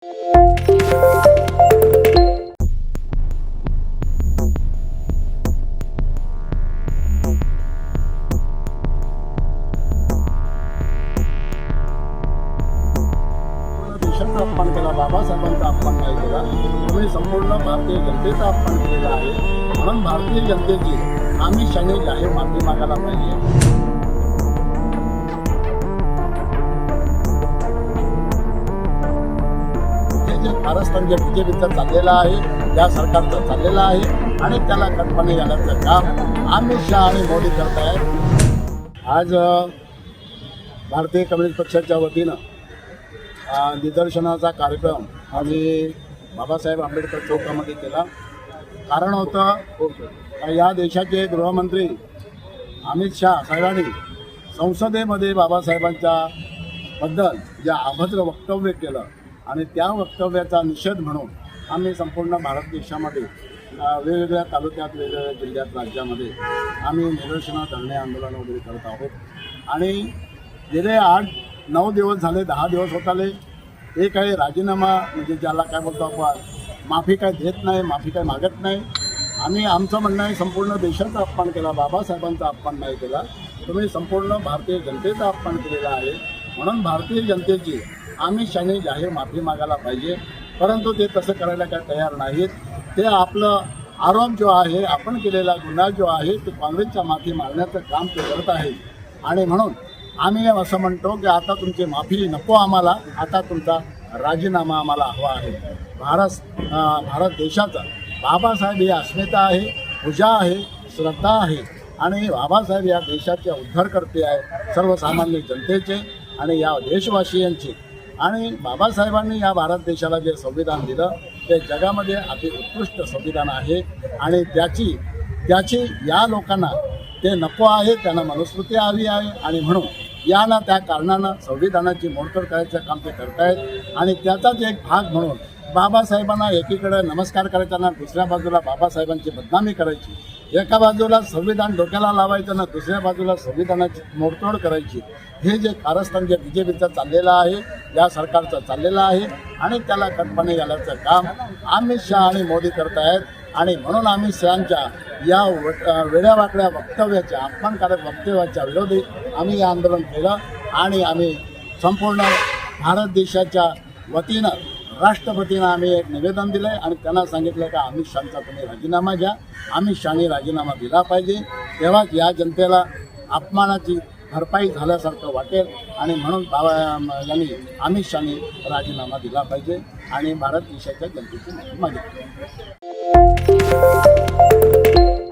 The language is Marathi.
देशाचा अपमान केला, बाबासाहेबांचा अपमान नाही केला. तुम्ही संपूर्ण भारतीय जनतेचा अपमान केलेला आहे. म्हणून भारतीय जनतेची आमिषाने जाहीर माफी मागायला पाहिजे. हे जे कारस्थान जे बीजेपीचं चाललेलं आहे, या सरकारचं चाललेलं आहे आणि त्याला कटपणे घालण्याचं काम अमित शहा आणि मोदी करत आहेत. आज भारतीय कम्युनिस्ट पक्षाच्या वतीनं निदर्शनाचा कार्यक्रम आम्ही बाबासाहेब आंबेडकर चौकामध्ये केला. कारण होतं या देशाचे गृहमंत्री अमित शहा साहेबांनी संसदेमध्ये बाबासाहेबांच्या बद्दल जे अभद्र वक्तव्य केलं आणि त्या वक्तव्याचा निषेध म्हणून आम्ही संपूर्ण भारत देशामध्ये वेगवेगळ्या तालुक्यात, वेगवेगळ्या जिल्ह्यात, राज्यामध्ये आम्ही निदर्शनं, धरणे, आंदोलन वगैरे करत आहोत. आणि गेले 8-9 दिवस झाले, 10 दिवस होत आले. हे काही राजीनामा म्हणजे ज्याला काय बोलतो आपण, माफी काय देत नाही, माफी काय मागत नाही. आम्ही आमचं म्हणणं आहे, संपूर्ण देशाचा अपमान केला, बाबासाहेबांचा अपमान नाही केला. तुम्ही संपूर्ण भारतीय जनतेचा अपमान केलेला आहे. म्हणून भारतीय जनतेची आमिषाने जाहीर माफी मागायला पाहिजे. परंतु ते तसं करायला काय तयार नाहीत. ते आपलं आरोप जो आहे, आपण केलेला गुन्हा जो आहे, तो काँग्रेसच्या माफी मागण्याचं काम ते करत आहे. आणि म्हणून आम्ही असं म्हणतो की आता तुमची माफी नको आम्हाला, आता तुमचा राजीनामा आम्हाला हवा आहे. भारत देशाचा बाबासाहेब ही अस्मिता आहे, पूजा आहे, श्रद्धा आहे. आणि बाबासाहेब या देशाचे उद्धारकर्ते आहे, सर्वसामान्य जनतेचे आणि या देशवासियांचे. आणि बाबासाहेबांनी या भारत देशाला जे संविधान दिलं ते जगामध्ये अति उत्कृष्ट संविधान आहे. आणि त्याची या लोकांना ते नको आहे, त्यांना मनुस्मृती हवी आहे. आणि म्हणून या त्या कारणानं संविधानाची मोडतोड करायचं काम ते करतायत. आणि त्याचाच एक भाग म्हणून बाबासाहेबांना एकीकडे नमस्कार करायचा ना दुसऱ्या बाजूला बाबासाहेबांची बदनामी करायची. एका बाजूला संविधान डोक्याला लावायचं ना दुसऱ्या बाजूला संविधानाची मोडतोड करायची. हे जे कारस्थान जे बीजेपीचं चाललेलं आहे, या सरकारचं चाललेलं आहे आणि त्याला कटपणे घालायचं काम अमित शहा आणि मोदी करत आहेत. आणि म्हणून अमित शहांच्या या वेड्यावाकड्या वक्तव्याच्या, अपमानकारक वक्तव्याच्या विरोधी आम्ही हे आंदोलन केलं. आणि आम्ही संपूर्ण भारत देशाच्या वतीनं राष्ट्रपतींना आम्ही एक निवेदन दिलं आहे आणि त्यांना सांगितलं का अमित शहांचा तुम्ही राजीनामा घ्या. अमित शहानी राजीनामा दिला पाहिजे, तेव्हाच या जनतेला अपमानाची भरपाई झाल्यासारखं वाटेल. आणि म्हणून यांनी अमित शहानी राजीनामा दिला पाहिजे आणि भारत देशाच्या जनतेची माफी मागितली.